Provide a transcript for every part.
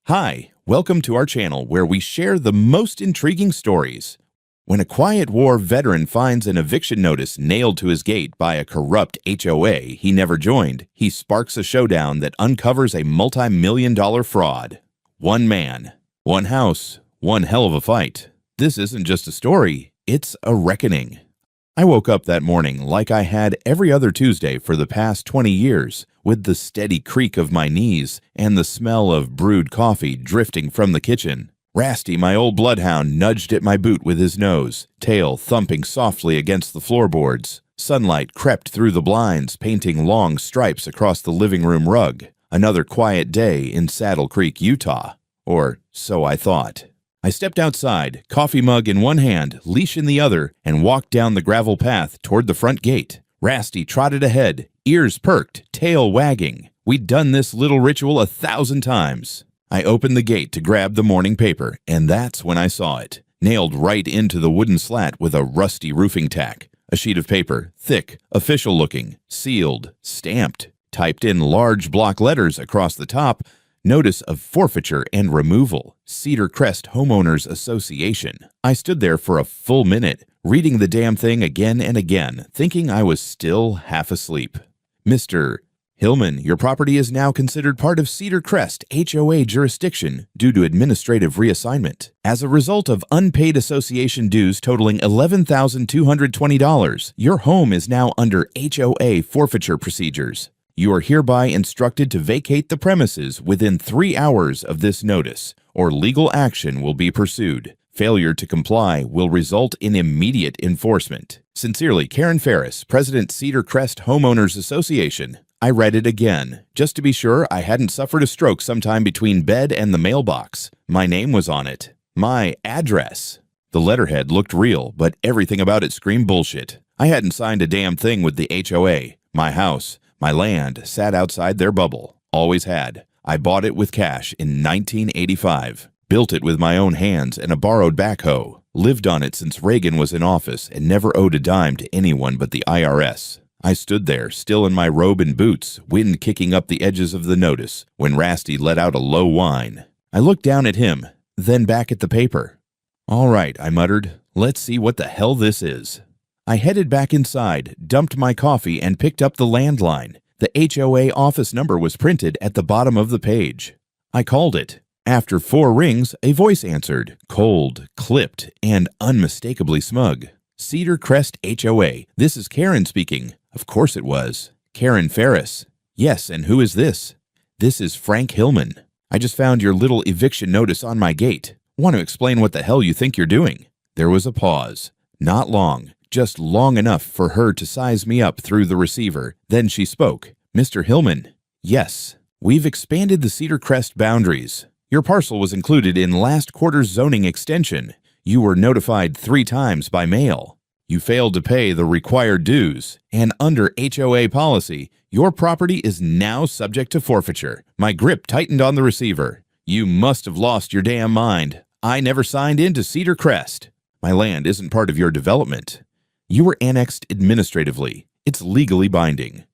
Hi, welcome to our channel where we share the most intriguing stories. When a quiet war veteran finds an eviction notice nailed to his gate by a corrupt HOA he never joined, he sparks a showdown that uncovers a multi-million-dollar fraud. One man, one house, one hell of a fight. This isn't just a story, it's a reckoning. I woke up that morning like I had every other Tuesday for the past 20 years, with the steady creak of my knees and the smell of brewed coffee drifting from the kitchen. Rasty, my old bloodhound, nudged at my boot with his nose, tail thumping softly against the floorboards. Sunlight crept through the blinds, painting long stripes across the living room rug. Another quiet day in Saddle Creek, Utah. Or so I thought. I stepped outside, coffee mug in one hand, leash in the other, and walked down the gravel path toward the front gate. Rasty trotted ahead, ears perked, tail wagging. We'd done this little ritual 1,000 times. I opened the gate to grab the morning paper, and that's when I saw it, nailed right into the wooden slat with a rusty roofing tack. A sheet of paper, thick, official-looking, sealed, stamped, typed in large block letters across the top, Notice of Forfeiture and Removal, Cedar Crest Homeowners Association. I stood there for a full minute, reading the damn thing again and again, thinking I was still half asleep. Mr. Hillman, your property is now considered part of Cedar Crest HOA jurisdiction due to administrative reassignment. As a result of unpaid association dues totaling $11,220, your home is now under HOA forfeiture procedures. You are hereby instructed to vacate the premises within 3 hours of this notice, or legal action will be pursued. Failure to comply will result in immediate enforcement. Sincerely, Karen Ferris, President, Cedar Crest Homeowners Association. I read it again, just to be sure I hadn't suffered a stroke sometime between bed and the mailbox. My name was on it. My address. The letterhead looked real, but everything about it screamed bullshit. I hadn't signed a damn thing with the HOA. My house, my land sat outside their bubble. Always had. I bought it with cash in 1985. Built it with my own hands and a borrowed backhoe. Lived on it since Reagan was in office and never owed a dime to anyone but the IRS. I stood there, still in my robe and boots, wind kicking up the edges of the notice, when Rasty let out a low whine. I looked down at him, then back at the paper. All right, I muttered. Let's see what the hell this is. I headed back inside, dumped my coffee, and picked up the landline. The HOA office number was printed at the bottom of the page. I called it. After 4 rings, a voice answered, cold, clipped, and unmistakably smug. Cedar Crest HOA. This is Karen speaking. Of course it was. Karen Ferris. Yes, and who is this? This is Frank Hillman. I just found your little eviction notice on my gate. Want to explain what the hell you think you're doing? There was a pause. Not long. Just long enough for her to size me up through the receiver. Then she spoke. Mr. Hillman. Yes. We've expanded the Cedar Crest boundaries. Your parcel was included in last quarter's zoning extension. You were notified 3 times by mail. You failed to pay the required dues, and under HOA policy, your property is now subject to forfeiture. My grip tightened on the receiver. You must have lost your damn mind. I never signed into Cedar Crest. My land isn't part of your development. You were annexed administratively. It's legally binding.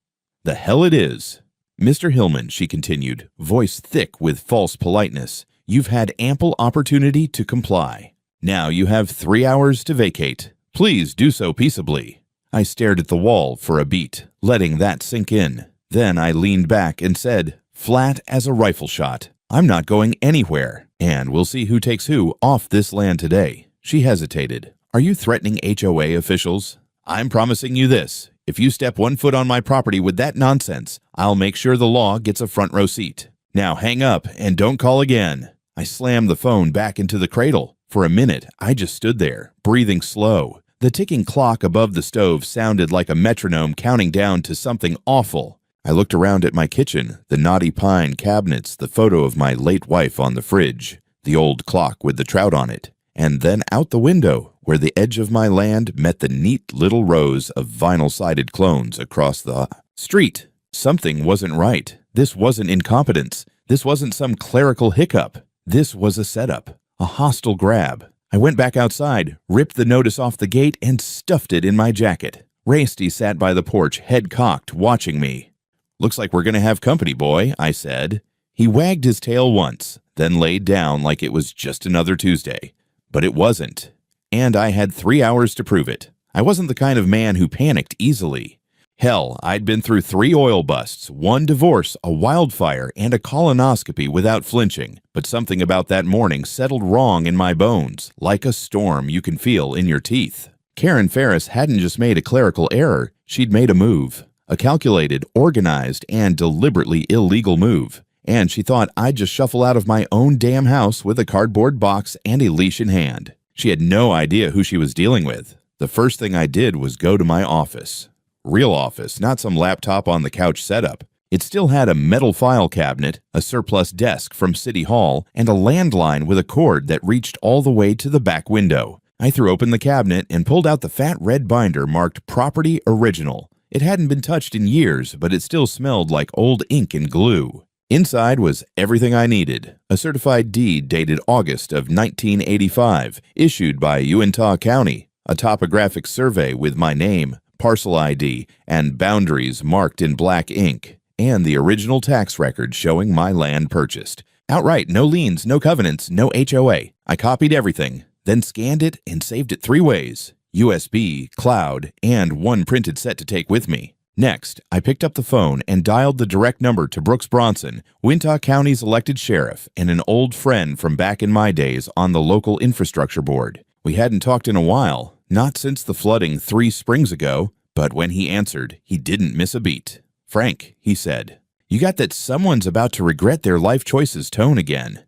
The hell it is. Mr. Hillman, she continued, voice thick with false politeness, you've had ample opportunity to comply. Now you have 3 hours to vacate. Please do so peaceably. I stared at the wall for a beat, letting that sink in. Then I leaned back and said, flat as a rifle shot, I'm not going anywhere, and we'll see who takes who off this land today. She hesitated. Are you threatening HOA officials? I'm promising you this. If you step 1 foot on my property with that nonsense, I'll make sure the law gets a front row seat. Now hang up and don't call again. I slammed the phone back into the cradle. For a minute, I just stood there, breathing slow. The ticking clock above the stove sounded like a metronome counting down to something awful. I looked around at my kitchen, the knotty pine cabinets, the photo of my late wife on the fridge, the old clock with the trout on it, and then out the window, where the edge of my land met the neat little rows of vinyl-sided clones across the street. Something wasn't right. This wasn't incompetence. This wasn't some clerical hiccup. This was a setup, a hostile grab. I went back outside, ripped the notice off the gate, and stuffed it in my jacket. Rasty sat by the porch, head cocked, watching me. Looks like we're going to have company, boy, I said. He wagged his tail once, then laid down like it was just another Tuesday. But it wasn't. And I had 3 hours to prove it. I wasn't the kind of man who panicked easily. Hell, I'd been through 3 oil busts, 1 divorce, a wildfire, and a colonoscopy without flinching. But something about that morning settled wrong in my bones, like a storm you can feel in your teeth. Karen Ferris hadn't just made a clerical error, she'd made a move. A calculated, organized, and deliberately illegal move. And she thought I'd just shuffle out of my own damn house with a cardboard box and a leash in hand. She had no idea who she was dealing with. The first thing I did was go to my office. Real office, not some laptop on the couch setup. It still had a metal file cabinet, a surplus desk from City Hall, and a landline with a cord that reached all the way to the back window. I threw open the cabinet and pulled out the fat red binder marked Property Original. It hadn't been touched in years, but it still smelled like old ink and glue. Inside was everything I needed. A certified deed dated August of 1985, issued by Uintah County. A topographic survey with my name, parcel ID, and boundaries marked in black ink, and the original tax record showing my land purchased. Outright, no liens, no covenants, no HOA. I copied everything, then scanned it and saved it 3 ways: USB, cloud, and 1 printed set to take with me. Next, I picked up the phone and dialed the direct number to Brooks Bronson, Uintah County's elected sheriff, and an old friend from back in my days on the local infrastructure board. We hadn't talked in a while. Not since the flooding 3 springs ago, but when he answered, he didn't miss a beat. "Frank," he said, "you got that someone's about to regret their life choices tone again."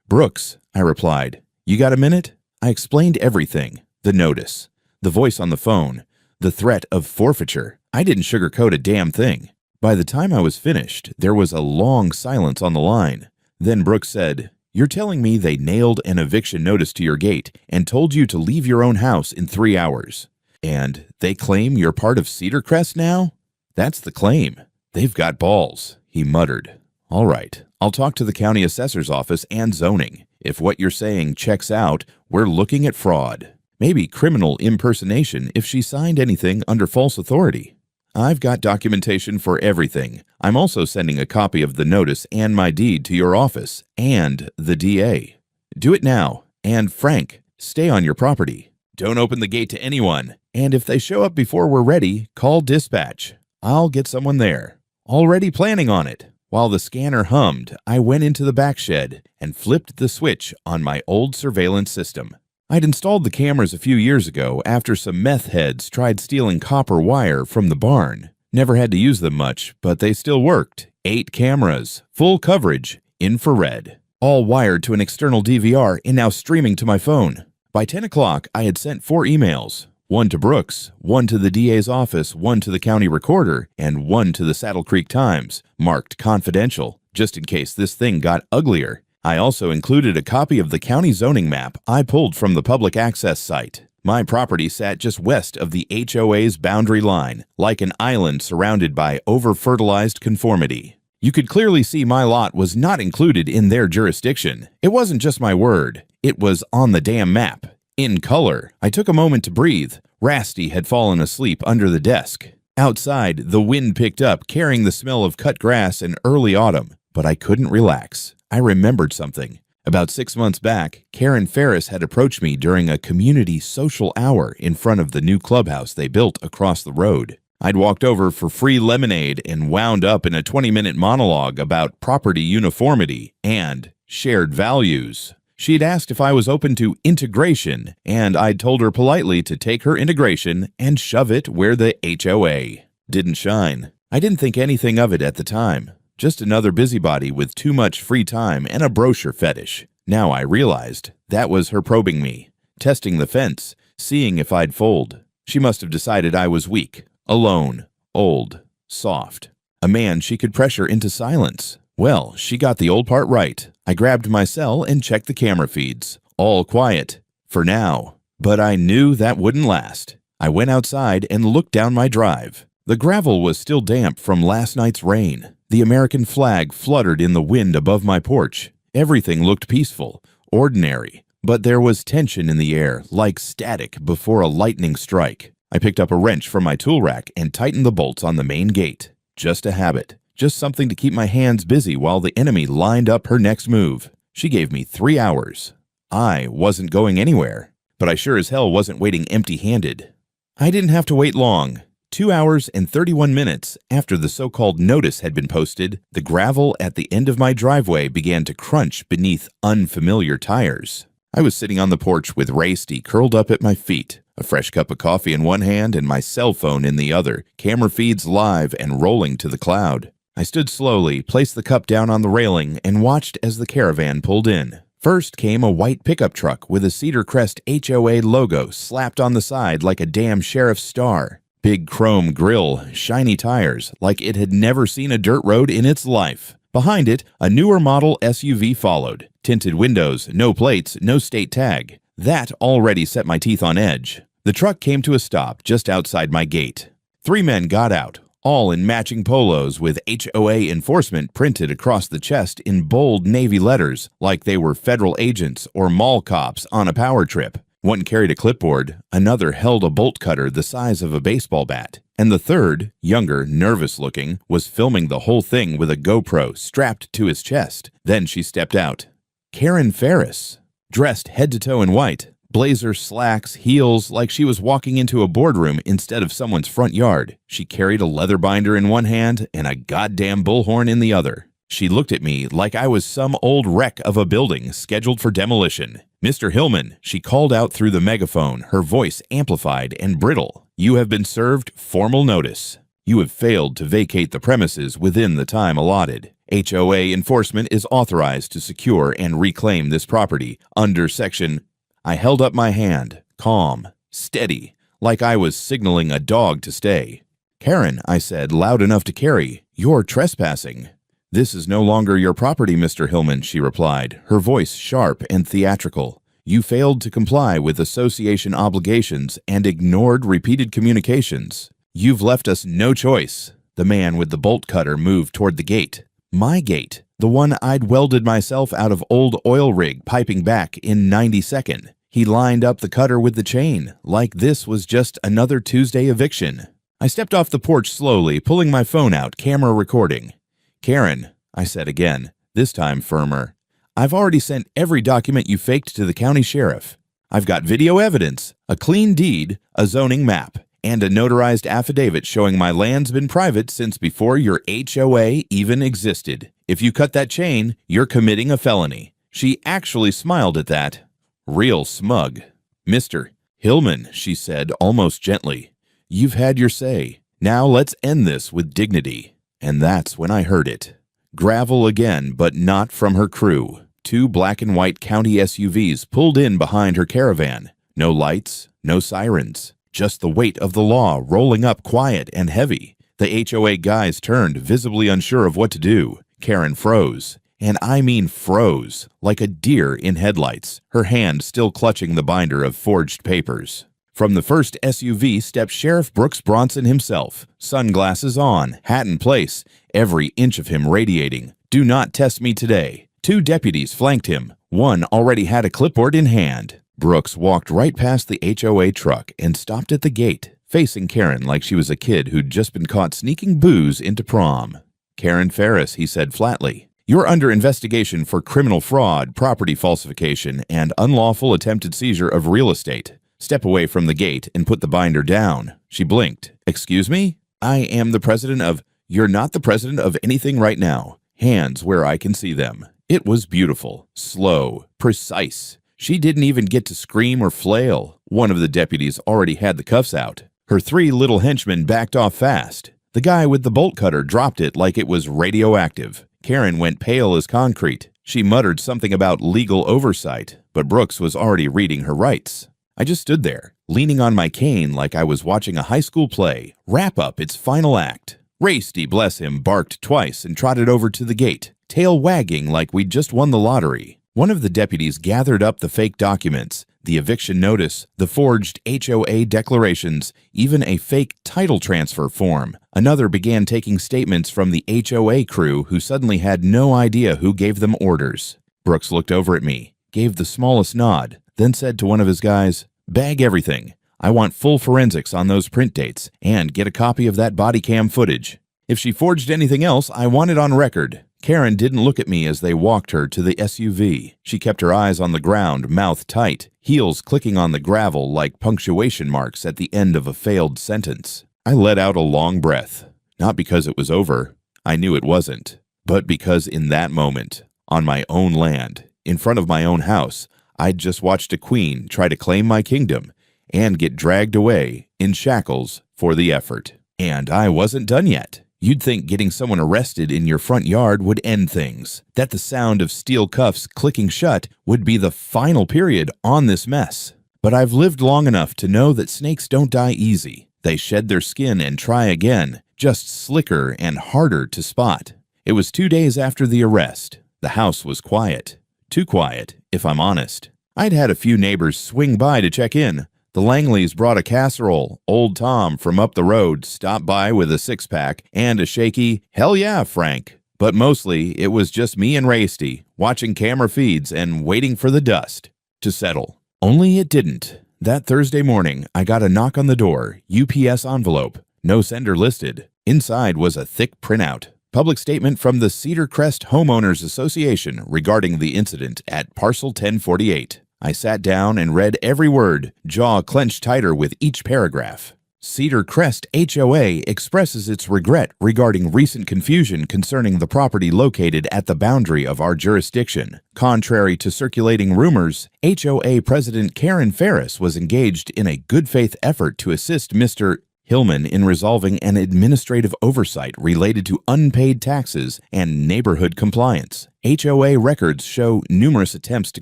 "Brooks," I replied, "you got a minute?" I explained everything: the notice, the voice on the phone, the threat of forfeiture. I didn't sugarcoat a damn thing. By the time I was finished, there was a long silence on the line. Then Brooks said, "You're telling me they nailed an eviction notice to your gate and told you to leave your own house in 3 hours. And they claim you're part of Cedar Crest now?" "That's the claim. They've got balls," he muttered. "All right, I'll talk to the county assessor's office and zoning. If what you're saying checks out, we're looking at fraud. Maybe criminal impersonation if she signed anything under false authority. I've got documentation for everything. I'm also sending a copy of the notice and my deed to your office and the DA. Do it now. And Frank, stay on your property. Don't open the gate to anyone. And if they show up before we're ready, call dispatch. I'll get someone there. Already planning on it." While the scanner hummed, I went into the back shed and flipped the switch on my old surveillance system. I'd installed the cameras a few years ago after some meth heads tried stealing copper wire from the barn. Never had to use them much, but they still worked. 8 cameras, full coverage, infrared, all wired to an external DVR and now streaming to my phone. By 10 o'clock, I had sent 4 emails. 1 to Brooks, 1 to the DA's office, 1 to the county recorder, and 1 to the Saddle Creek Times, marked confidential, just in case this thing got uglier. I also included a copy of the county zoning map I pulled from the public access site. My property sat just west of the HOA's boundary line, like an island surrounded by over-fertilized conformity. You could clearly see my lot was not included in their jurisdiction. It wasn't just my word. It was on the damn map. In color. I took a moment to breathe. Rasty had fallen asleep under the desk. Outside, the wind picked up, carrying the smell of cut grass and early autumn. But I couldn't relax. I remembered something. About 6 months back, Karen Ferris had approached me during a community social hour in front of the new clubhouse they built across the road. I'd walked over for free lemonade and wound up in a 20-minute monologue about property uniformity and shared values. She'd asked if I was open to integration, and I'd told her politely to take her integration and shove it where the HOA didn't shine. I didn't think anything of it at the time. Just another busybody with too much free time and a brochure fetish. Now I realized that was her probing me, testing the fence, seeing if I'd fold. She must have decided I was weak, alone, old, soft. A man she could pressure into silence. Well, she got the old part right. I grabbed my cell and checked the camera feeds. All quiet. For now. But I knew that wouldn't last. I went outside and looked down my drive. The gravel was still damp from last night's rain. The American flag fluttered in the wind above my porch. Everything looked peaceful, ordinary, but there was tension in the air, like static before a lightning strike. I picked up a wrench from my tool rack and tightened the bolts on the main gate. Just a habit. Just something to keep my hands busy while the enemy lined up her next move. She gave me 3 hours. I wasn't going anywhere, but I sure as hell wasn't waiting empty-handed. I didn't have to wait long. 2 hours and 31 minutes after the so-called notice had been posted, the gravel at the end of my driveway began to crunch beneath unfamiliar tires. I was sitting on the porch with Rasty curled up at my feet, a fresh cup of coffee in one hand and my cell phone in the other, camera feeds live and rolling to the cloud. I stood slowly, placed the cup down on the railing, and watched as the caravan pulled in. First came a white pickup truck with a Cedar Crest HOA logo slapped on the side like a damn sheriff's star. Big chrome grille, shiny tires, like it had never seen a dirt road in its life. Behind it, a newer model SUV followed. Tinted windows, no plates, no state tag. That already set my teeth on edge. The truck came to a stop just outside my gate. 3 men got out, all in matching polos with HOA enforcement printed across the chest in bold navy letters, like they were federal agents or mall cops on a power trip. One carried a clipboard, another held a bolt cutter the size of a baseball bat, and the third, younger, nervous-looking, was filming the whole thing with a GoPro strapped to his chest. Then she stepped out. Karen Ferris, dressed head to toe in white, blazer, slacks, heels, like she was walking into a boardroom instead of someone's front yard. She carried a leather binder in one hand and a goddamn bullhorn in the other. She looked at me like I was some old wreck of a building scheduled for demolition. "Mr. Hillman," she called out through the megaphone, her voice amplified and brittle. "You have been served formal notice. You have failed to vacate the premises within the time allotted. HOA enforcement is authorized to secure and reclaim this property under Section..." I held up my hand, calm, steady, like I was signaling a dog to stay. "Karen," I said, loud enough to carry, "you're trespassing." "This is no longer your property, Mr. Hillman," she replied, her voice sharp and theatrical. "You failed to comply with association obligations and ignored repeated communications. You've left us no choice." The man with the bolt cutter moved toward the gate. My gate. The one I'd welded myself out of old oil rig piping back in 92nd. He lined up the cutter with the chain, like this was just another Tuesday eviction. I stepped off the porch slowly, pulling my phone out, camera recording. "Karen," I said again, this time firmer, "I've already sent every document you faked to the county sheriff. I've got video evidence, a clean deed, a zoning map, and a notarized affidavit showing my land's been private since before your HOA even existed. If you cut that chain, you're committing a felony." She actually smiled at that. Real smug. "Mr. Hillman," she said almost gently, "you've had your say. Now let's end this with dignity." And that's when I heard it. Gravel again, but not from her crew. 2 black and white county SUVs pulled in behind her caravan. No lights, no sirens. Just the weight of the law rolling up quiet and heavy. The HOA guys turned, visibly unsure of what to do. Karen froze. And I mean froze, like a deer in headlights, her hand still clutching the binder of forged papers. From the first SUV stepped Sheriff Brooks Bronson himself, sunglasses on, hat in place, every inch of him radiating, "Do not test me today." 2 deputies flanked him. One already had a clipboard in hand. Brooks walked right past the HOA truck and stopped at the gate, facing Karen like she was a kid who'd just been caught sneaking booze into prom. "Karen Ferris," he said flatly, "you're under investigation for criminal fraud, property falsification, and unlawful attempted seizure of real estate. Step away from the gate and put the binder down." She blinked. "Excuse me? I am the president of..." "You're not the president of anything right now. Hands where I can see them." It was beautiful, slow, precise. She didn't even get to scream or flail. One of the deputies already had the cuffs out. Her 3 little henchmen backed off fast. The guy with the bolt cutter dropped it like it was radioactive. Karen went pale as concrete. She muttered something about legal oversight, but Brooks was already reading her rights. I just stood there, leaning on my cane like I was watching a high school play wrap up its final act. Rasty, bless him, barked twice and trotted over to the gate, tail wagging like we'd just won the lottery. One of the deputies gathered up the fake documents, the eviction notice, the forged HOA declarations, even a fake title transfer form. Another began taking statements from the HOA crew who suddenly had no idea who gave them orders. Brooks looked over at me, gave the smallest nod, then said to one of his guys, "Bag everything. I want full forensics on those print dates, and get a copy of that body cam footage. If she forged anything else, I want it on record. Karen didn't look at me as they walked her to the SUV. She kept her eyes on the ground, mouth tight, heels clicking on the gravel like punctuation marks at the end of a failed sentence. I let out a long breath, not because it was over. I knew it wasn't, but because in that moment, on my own land, in front of my own house, I'd just watched a queen try to claim my kingdom and get dragged away in shackles for the effort. And I wasn't done yet. You'd think getting someone arrested in your front yard would end things, that the sound of steel cuffs clicking shut would be the final period on this mess. But I've lived long enough to know that snakes don't die easy. They shed their skin and try again, just slicker and harder to spot. It was 2 days after the arrest. The house was quiet. Too quiet, if I'm honest. I'd had a few neighbors swing by to check in. The Langleys brought a casserole. Old Tom from up the road stopped by with a six-pack and a shaky, "Hell yeah, Frank." But mostly, it was just me and Rasty, watching camera feeds and waiting for the dust to settle. Only it didn't. That Thursday morning, I got a knock on the door, UPS envelope, no sender listed. Inside was a thick printout. Public statement from the Cedar Crest Homeowners Association regarding the incident at Parcel 1048. I sat down and read every word, jaw clenched tighter with each paragraph. Cedar Crest HOA expresses its regret regarding recent confusion concerning the property located at the boundary of our jurisdiction. Contrary to circulating rumors, HOA President Karen Ferris was engaged in a good faith effort to assist Mr. Hillman in resolving an administrative oversight related to unpaid taxes and neighborhood compliance. HOA records show numerous attempts to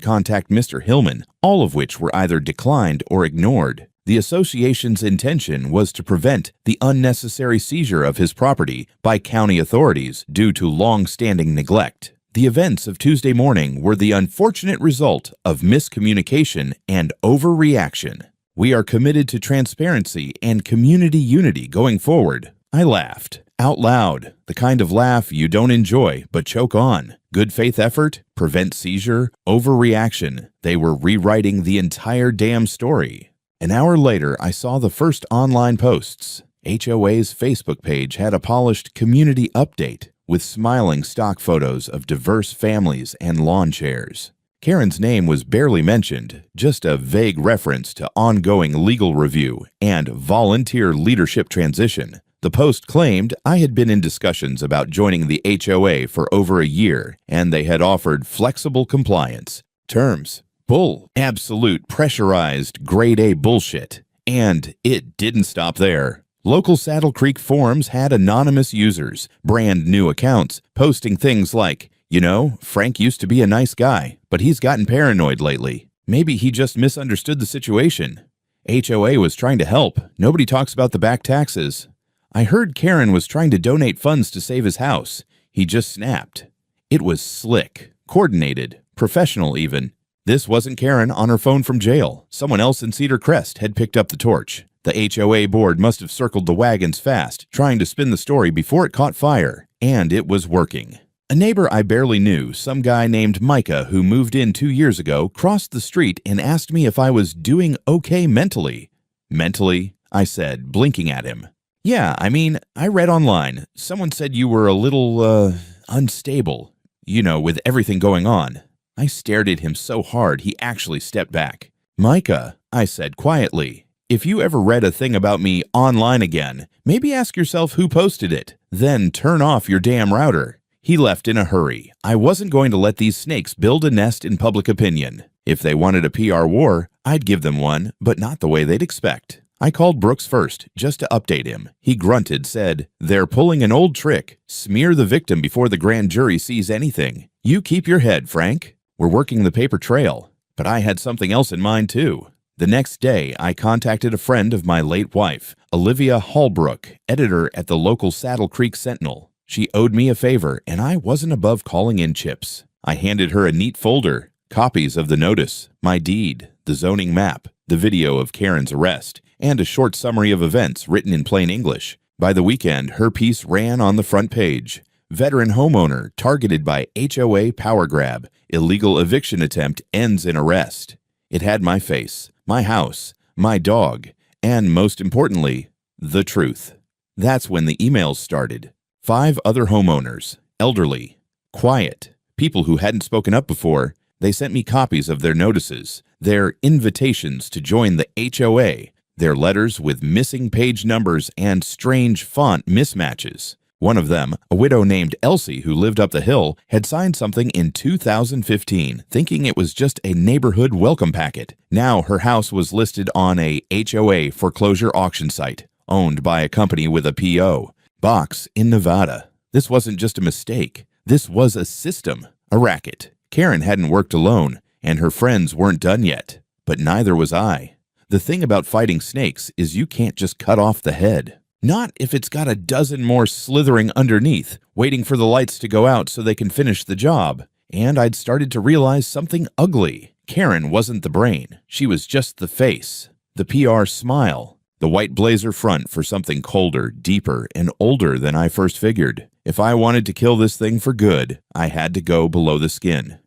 contact Mr. Hillman, all of which were either declined or ignored. The association's intention was to prevent the unnecessary seizure of his property by county authorities due to long-standing neglect. The events of Tuesday morning were the unfortunate result of miscommunication and overreaction. We are committed to transparency and community unity going forward. I laughed, out loud, the kind of laugh you don't enjoy but choke on. Good faith effort, prevent seizure, overreaction. They were rewriting the entire damn story. An hour later, I saw the first online posts. HOA's Facebook page had a polished community update with smiling stock photos of diverse families and lawn chairs. Karen's name was barely mentioned, just a vague reference to ongoing legal review and volunteer leadership transition. The post claimed I had been in discussions about joining the HOA for over a year, and they had offered flexible compliance. Terms. Bull. Absolute pressurized grade A bullshit. And it didn't stop there. Local Saddle Creek forums had anonymous users, brand new accounts, posting things like, "You know, Frank used to be a nice guy, but he's gotten paranoid lately. Maybe he just misunderstood the situation. HOA was trying to help. Nobody talks about the back taxes. I heard Karen was trying to donate funds to save his house. He just snapped." It was slick, coordinated, professional even. This wasn't Karen on her phone from jail. Someone else in Cedar Crest had picked up the torch. The HOA board must have circled the wagons fast, trying to spin the story before it caught fire. And it was working. A neighbor I barely knew, some guy named Micah who moved in 2 years ago, crossed the street and asked me if I was doing okay mentally. Mentally, I said, blinking at him. "Yeah, I mean, I read online. Someone said you were a little, unstable. You know, with everything going on." I stared at him so hard he actually stepped back. "Micah," I said quietly, "if you ever read a thing about me online again, maybe ask yourself who posted it. Then turn off your damn router." He left in a hurry. I wasn't going to let these snakes build a nest in public opinion. If they wanted a PR war, I'd give them one, but not the way they'd expect. I called Brooks first, just to update him. He grunted, said, "They're pulling an old trick. Smear the victim before the grand jury sees anything. You keep your head, Frank. We're working the paper trail." But I had something else in mind, too. The next day, I contacted a friend of my late wife, Olivia Hallbrook, editor at the local Saddle Creek Sentinel. She owed me a favor, and I wasn't above calling in chips. I handed her a neat folder, copies of the notice, my deed, the zoning map, the video of Karen's arrest, and a short summary of events written in plain English. By the weekend, her piece ran on the front page. Veteran homeowner targeted by HOA power grab. Illegal eviction attempt ends in arrest. It had my face, my house, my dog, and most importantly, the truth. That's when the emails started. 5 other homeowners, elderly, Quiet. People who hadn't spoken up before, they sent me copies of their notices, their invitations to join the HOA, their letters with missing page numbers and strange font mismatches. One of them, a widow named Elsie who lived up the hill, had signed something in 2015, thinking it was just a neighborhood welcome packet. Now her house was listed on a HOA foreclosure auction site, owned by a company with a PO box in Nevada. This wasn't just a mistake. This was a system, a racket. Karen hadn't worked alone, and her friends weren't done yet. But neither was I. The thing about fighting snakes is you can't just cut off the head. Not if it's got a dozen more slithering underneath, waiting for the lights to go out so they can finish the job. And I'd started to realize something ugly. Karen wasn't the brain. She was just the face. The PR smile. The white blazer front for something colder, deeper, and older than I first figured. If I wanted to kill this thing for good, I had to go below the skin.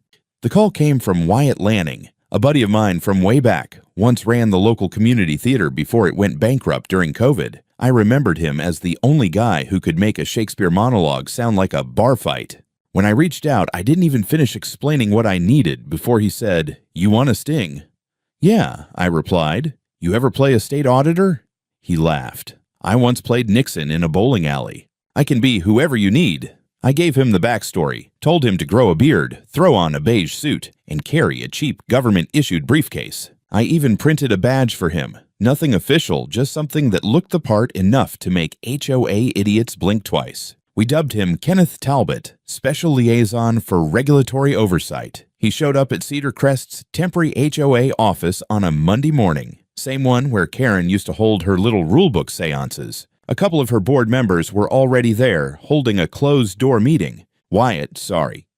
The call came from Wyatt Lanning, a buddy of mine from way back. Once ran the local community theater before it went bankrupt during COVID. I remembered him as the only guy who could make a Shakespeare monologue sound like a bar fight. When I reached out, I didn't even finish explaining what I needed before he said, "You want a sting?" "Yeah," I replied. "You ever play a state auditor?" He laughed. "I once played Nixon in a bowling alley. I can be whoever you need." I gave him the backstory, told him to grow a beard, throw on a beige suit, and carry a cheap government-issued briefcase. I even printed a badge for him. Nothing official, just something that looked the part enough to make HOA idiots blink twice. We dubbed him Kenneth Talbot, Special Liaison for Regulatory Oversight. He showed up at Cedar Crest's temporary HOA office on a Monday morning, same one where Karen used to hold her little rulebook seances. A couple of her board members were already there, holding a closed-door meeting.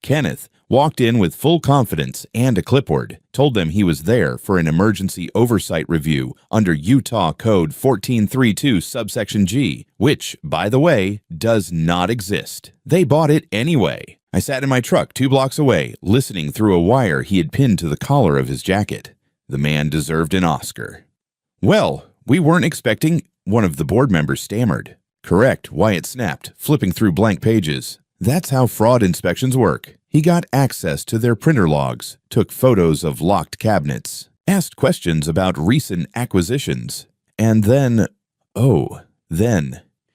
Kenneth, walked in with full confidence and a clipboard, told them he was there for an emergency oversight review under Utah Code 1432 subsection G, which, by the way, does not exist. They bought it anyway. I sat in my truck 2 blocks away, listening through a wire he had pinned to the collar of his jacket. The man deserved an Oscar. "Well, we weren't expecting," one of the board members stammered. "Correct," Wyatt snapped, flipping through blank pages. That's how fraud inspections work. He got access to their printer logs, took photos of locked cabinets, asked questions about recent acquisitions, and then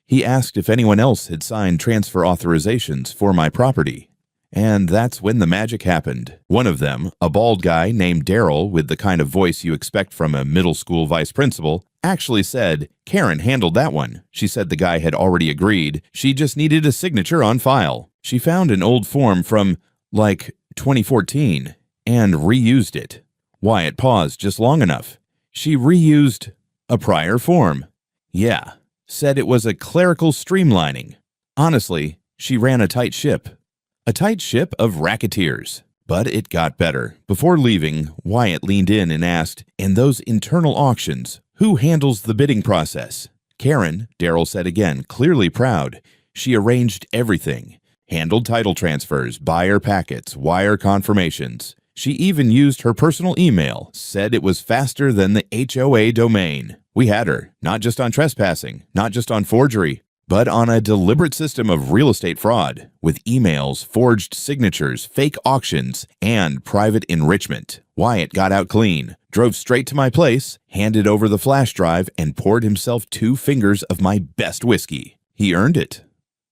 he asked if anyone else had signed transfer authorizations for my property. And that's when the magic happened. One of them, a bald guy named Daryl with the kind of voice you expect from a middle school vice principal, actually said, "Karen handled that one." She said the guy had already agreed. She just needed a signature on file. She found an old form from, 2014 and reused it. Wyatt paused just long enough. She reused a prior form. Yeah, said it was a clerical streamlining. Honestly, she ran a tight ship. A tight ship of racketeers. But it got better. Before leaving, Wyatt leaned in and asked, "In those internal auctions, who handles the bidding process?" "Karen," Daryl said again, clearly proud. "She arranged everything. Handled title transfers, buyer packets, wire confirmations. She even used her personal email, said it was faster than the HOA domain. We had her, not just on trespassing, not just on forgery, but on a deliberate system of real estate fraud, with emails, forged signatures, fake auctions, and private enrichment." Wyatt got out clean, drove straight to my place, handed over the flash drive, and poured himself 2 fingers of my best whiskey. He earned it.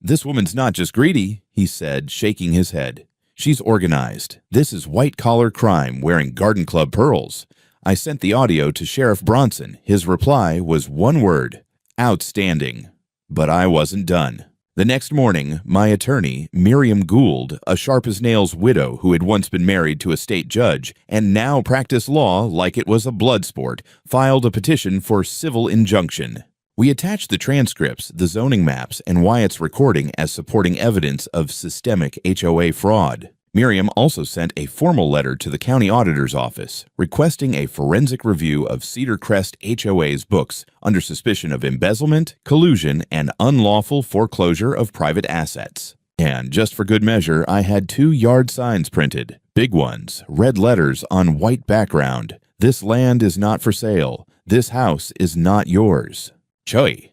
"This woman's not just greedy," he said, shaking his head. "She's organized. This is white-collar crime wearing garden club pearls." I sent the audio to Sheriff Bronson. His reply was one word: outstanding. But I wasn't done. The next morning, my attorney, Miriam Gould, a sharp-as-nails widow who had once been married to a state judge and now practiced law like it was a blood sport, filed a petition for civil injunction. We attached the transcripts, the zoning maps, and Wyatt's recording as supporting evidence of systemic HOA fraud. Miriam also sent a formal letter to the county auditor's office requesting a forensic review of Cedar Crest HOA's books under suspicion of embezzlement, collusion, and unlawful foreclosure of private assets. And just for good measure, I had 2 yard signs printed, big ones, red letters on white background. "This land is not for sale. This house is not yours." Choi,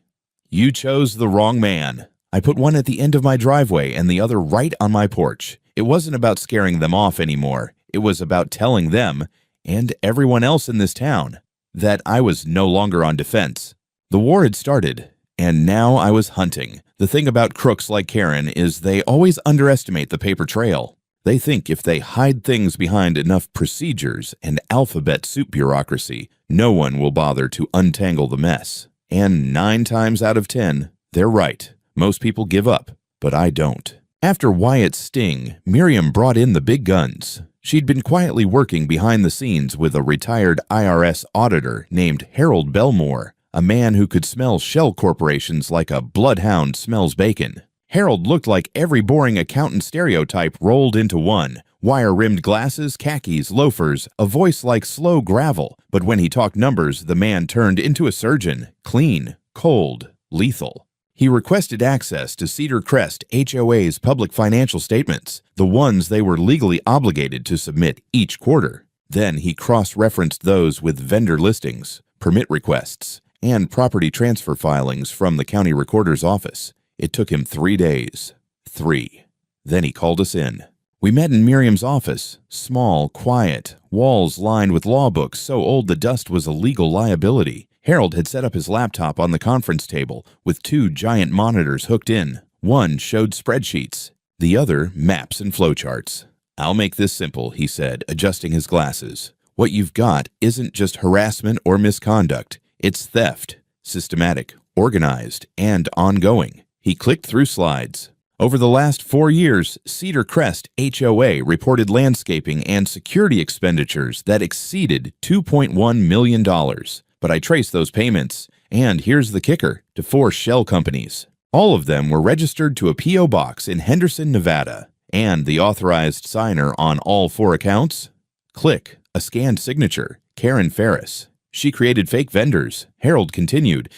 you chose the wrong man. I put one at the end of my driveway and the other right on my porch. It wasn't about scaring them off anymore. It was about telling them, and everyone else in this town, that I was no longer on defense. The war had started, and now I was hunting. The thing about crooks like Karen is they always underestimate the paper trail. They think if they hide things behind enough procedures and alphabet soup bureaucracy, no one will bother to untangle the mess. And 9 times out of 10, they're right. Most people give up, but I don't. After Wyatt's sting, Miriam brought in the big guns. She'd been quietly working behind the scenes with a retired IRS auditor named Harold Belmore, a man who could smell shell corporations like a bloodhound smells bacon. Harold looked like every boring accountant stereotype rolled into one. Wire-rimmed glasses, khakis, loafers, a voice like slow gravel. But when he talked numbers, the man turned into a surgeon. Clean, cold, lethal. He requested access to Cedar Crest HOA's public financial statements, the ones they were legally obligated to submit each quarter. Then he cross-referenced those with vendor listings, permit requests, and property transfer filings from the county recorder's office. It took him 3 days. 3. Then he called us in. We met in Miriam's office, small, quiet, walls lined with law books so old the dust was a legal liability. Harold had set up his laptop on the conference table with 2 giant monitors hooked in. One showed spreadsheets, the other maps and flowcharts. "I'll make this simple," he said, adjusting his glasses. "What you've got isn't just harassment or misconduct. It's theft, systematic, organized, and ongoing." He clicked through slides. Over the last 4 years, Cedar Crest HOA reported landscaping and security expenditures that exceeded $2.1 million. But I traced those payments, and here's the kicker, to 4 shell companies. All of them were registered to a P.O. box in Henderson, Nevada. And the authorized signer on all 4 accounts? Click, a scanned signature, Karen Ferris. She created fake vendors, Harold continued,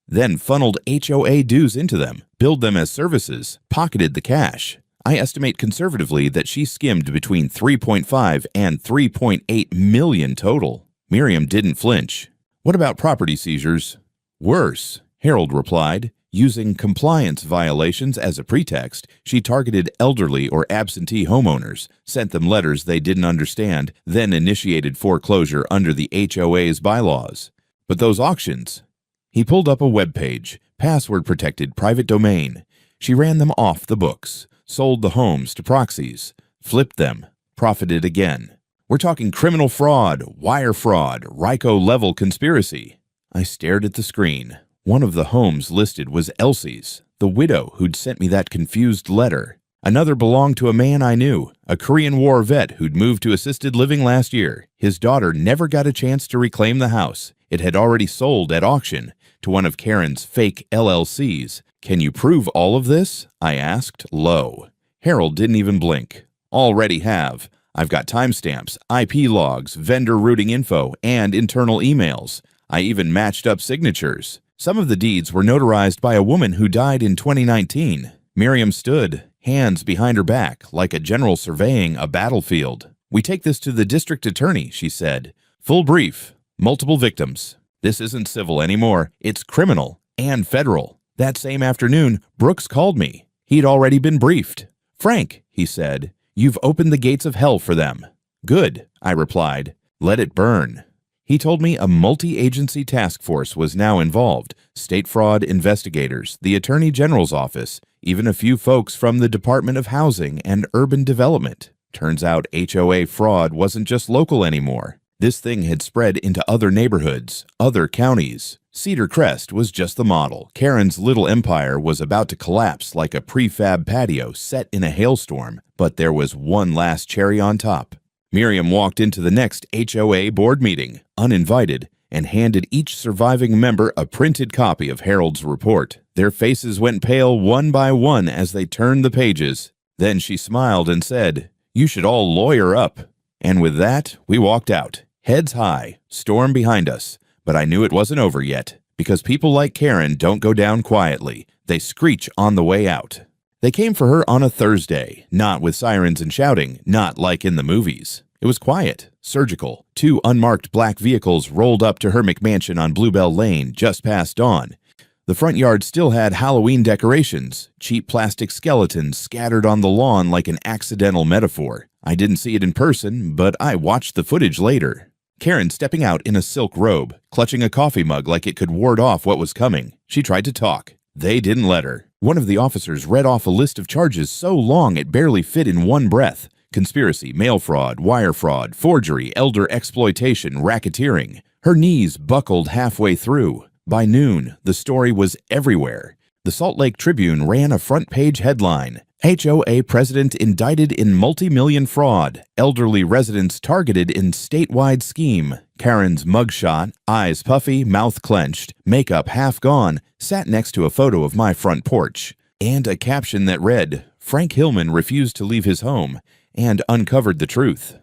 then funneled HOA dues into them, billed them as services, pocketed the cash. I estimate conservatively that she skimmed between 3.5 and 3.8 million total. Miriam didn't flinch. "What about property seizures?" "Worse," Harold replied. Using compliance violations as a pretext, she targeted elderly or absentee homeowners, sent them letters they didn't understand, then initiated foreclosure under the HOA's bylaws. But those auctions... He pulled up a web page, password-protected private domain. She ran them off the books, sold the homes to proxies, flipped them, profited again. We're talking criminal fraud, wire fraud, RICO-level conspiracy. I stared at the screen. One of the homes listed was Elsie's, the widow who'd sent me that confused letter. Another belonged to a man I knew, a Korean War vet who'd moved to assisted living last year. His daughter never got a chance to reclaim the house. It had already sold at auction to one of Karen's fake LLCs. "Can you prove all of this?" I asked, low. Harold didn't even blink. "Already have. I've got timestamps, IP logs, vendor routing info, and internal emails. I even matched up signatures. Some of the deeds were notarized by a woman who died in 2019. Miriam stood, hands behind her back, like a general surveying a battlefield. "We take this to the district attorney," she said. "Full brief. Multiple victims. This isn't civil anymore. It's criminal and federal." That same afternoon, Brooks called me. He'd already been briefed. "Frank," he said, "you've opened the gates of hell for them." "Good," I replied. "Let it burn." He told me a multi-agency task force was now involved, state fraud investigators, the Attorney General's office, even a few folks from the Department of Housing and Urban Development. Turns out HOA fraud wasn't just local anymore. This thing had spread into other neighborhoods, other counties. Cedar Crest was just the model. Karen's little empire was about to collapse like a prefab patio set in a hailstorm, but there was one last cherry on top. Miriam walked into the next HOA board meeting, uninvited, and handed each surviving member a printed copy of Harold's report. Their faces went pale one by one as they turned the pages. Then she smiled and said, "You should all lawyer up." And with that, we walked out. Heads high, storm behind us, but I knew it wasn't over yet, because people like Karen don't go down quietly. They screech on the way out. They came for her on a Thursday, not with sirens and shouting, not like in the movies. It was quiet, surgical. 2 unmarked black vehicles rolled up to her McMansion on Bluebell Lane just past dawn. The front yard still had Halloween decorations, cheap plastic skeletons scattered on the lawn like an accidental metaphor. I didn't see it in person, but I watched the footage later. Karen stepping out in a silk robe, clutching a coffee mug like it could ward off what was coming. She tried to talk. They didn't let her. One of the officers read off a list of charges so long it barely fit in one breath. Conspiracy, mail fraud, wire fraud, forgery, elder exploitation, racketeering. Her knees buckled halfway through. By noon, the story was everywhere. The Salt Lake Tribune ran a front-page headline, HOA president indicted in multi-million fraud, elderly residents targeted in statewide scheme. Karen's mugshot, eyes puffy, mouth clenched, makeup half gone, sat next to a photo of my front porch, and a caption that read, Frank Hillman refused to leave his home, and uncovered the truth.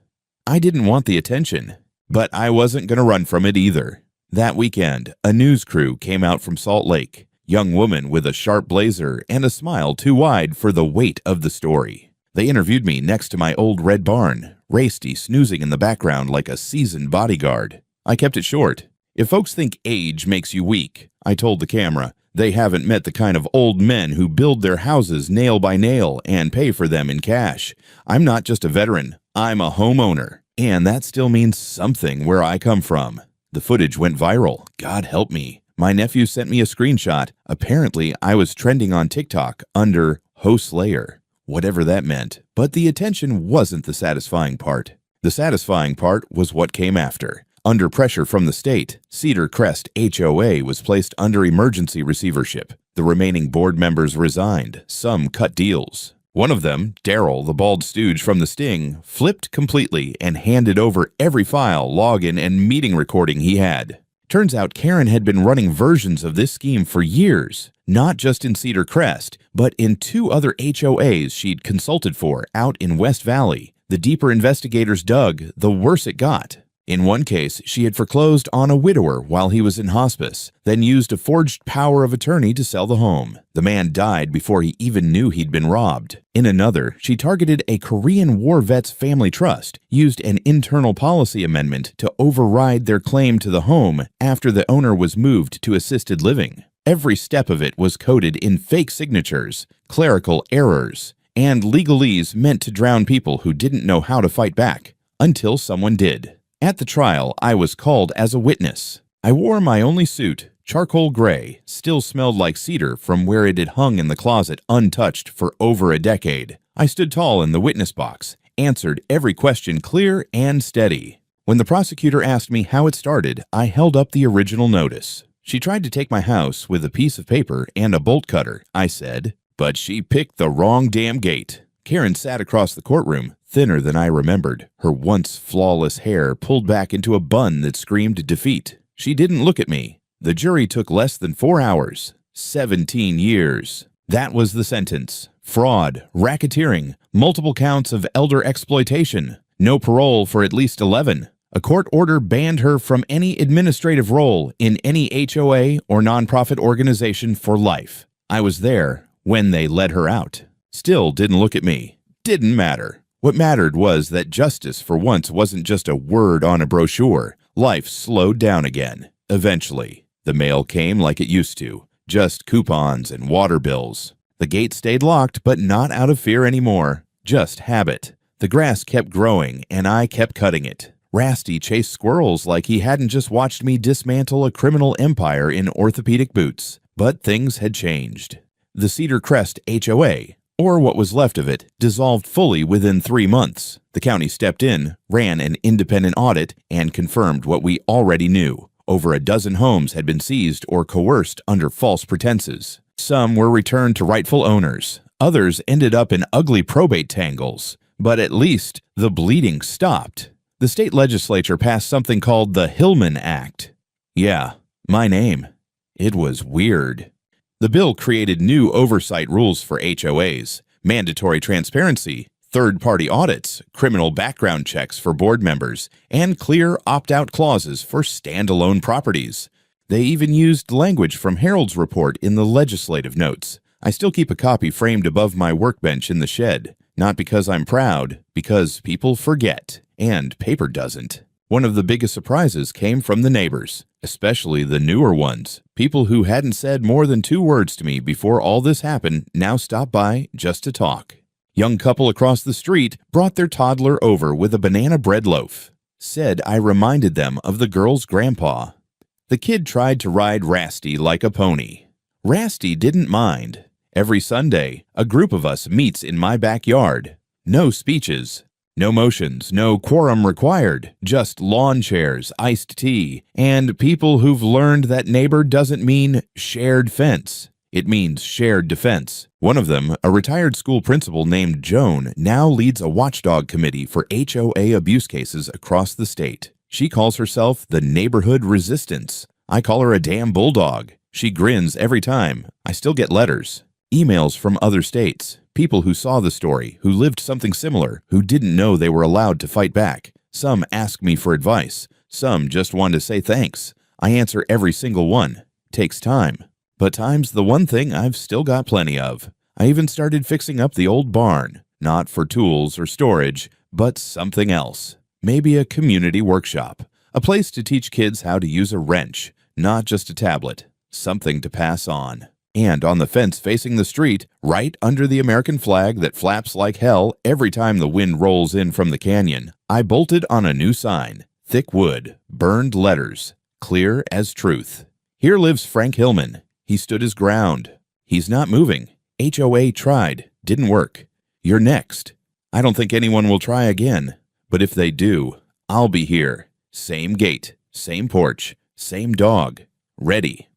I didn't want the attention, but I wasn't going to run from it either. That weekend, a news crew came out from Salt Lake. Young woman with a sharp blazer and a smile too wide for the weight of the story. They interviewed me next to my old red barn, Rasty snoozing in the background like a seasoned bodyguard. I kept it short. If folks think age makes you weak, I told the camera, they haven't met the kind of old men who build their houses nail by nail and pay for them in cash. I'm not just a veteran, I'm a homeowner, and that still means something where I come from. The footage went viral, God help me. My nephew sent me a screenshot. Apparently, I was trending on TikTok under Ho Slayer, whatever that meant. But the attention wasn't the satisfying part. The satisfying part was what came after. Under pressure from the state, Cedar Crest HOA was placed under emergency receivership. The remaining board members resigned. Some cut deals. One of them, Daryl, the bald stooge from the Sting, flipped completely and handed over every file, login, and meeting recording he had. Turns out Karen had been running versions of this scheme for years, not just in Cedar Crest, but in 2 other HOAs she'd consulted for out in West Valley. The deeper investigators dug, the worse it got. In one case, she had foreclosed on a widower while he was in hospice, then used a forged power of attorney to sell the home. The man died before he even knew he'd been robbed. In another, she targeted a Korean War vet's family trust, used an internal policy amendment to override their claim to the home after the owner was moved to assisted living. Every step of it was coded in fake signatures, clerical errors, and legalese meant to drown people who didn't know how to fight back, until someone did. At the trial, I was called as a witness. I wore my only suit, charcoal gray, still smelled like cedar from where it had hung in the closet untouched for over a decade. I stood tall in the witness box, answered every question clear and steady. When the prosecutor asked me how it started, I held up the original notice. She tried to take my house with a piece of paper and a bolt cutter, I said, but she picked the wrong damn gate. Karen sat across the courtroom, thinner than I remembered, her once flawless hair pulled back into a bun that screamed defeat. She didn't look at me. The jury took less than 4 hours. 17 years. That was the sentence. Fraud, racketeering, multiple counts of elder exploitation, no parole for at least 11. A court order banned her from any administrative role in any HOA or nonprofit organization for life. I was there when they let her out. Still didn't look at me. Didn't matter. What mattered was that justice for once wasn't just a word on a brochure. Life slowed down again. Eventually, the mail came like it used to. Just coupons and water bills. The gate stayed locked, but not out of fear anymore. Just habit. The grass kept growing, and I kept cutting it. Rasty chased squirrels like he hadn't just watched me dismantle a criminal empire in orthopedic boots. But things had changed. The Cedar Crest HOA, or what was left of it, dissolved fully within 3 months. The county stepped in, ran an independent audit, and confirmed what we already knew. Over a dozen homes had been seized or coerced under false pretenses. Some were returned to rightful owners. Others ended up in ugly probate tangles. But at least the bleeding stopped. The state legislature passed something called the Hillman Act. Yeah, my name. It was weird. The bill created new oversight rules for HOAs, mandatory transparency, third-party audits, criminal background checks for board members, and clear opt-out clauses for standalone properties. They even used language from Harold's report in the legislative notes. I still keep a copy framed above my workbench in the shed, not because I'm proud, because people forget, and paper doesn't. One of the biggest surprises came from the neighbors, especially the newer ones. People who hadn't said more than 2 words to me before all this happened now stopped by just to talk. Young couple across the street brought their toddler over with a banana bread loaf. Said I reminded them of the girl's grandpa. The kid tried to ride Rasty like a pony. Rasty didn't mind. Every Sunday, a group of us meets in my backyard. No speeches, no motions, no quorum required, just lawn chairs, iced tea, and people who've learned that neighbor doesn't mean shared fence. It means shared defense. One of them, a retired school principal named Joan, now leads a watchdog committee for HOA abuse cases across the state. She calls herself the Neighborhood Resistance. I call her a damn bulldog. She grins every time. I still get letters, emails from other states, people who saw the story, who lived something similar, who didn't know they were allowed to fight back. Some ask me for advice. Some just want to say thanks. I answer every single one. Takes time. But time's the one thing I've still got plenty of. I even started fixing up the old barn, not for tools or storage, but something else. Maybe a community workshop, a place to teach kids how to use a wrench, not just a tablet, something to pass on. And on the fence facing the street, right under the American flag that flaps like hell every time the wind rolls in from the canyon, I bolted on a new sign, thick wood, burned letters, clear as truth. Here lives Frank Hillman. He stood his ground. He's not moving. HOA tried. Didn't work. You're next. I don't think anyone will try again. But if they do, I'll be here. Same gate, same porch, same dog. Ready.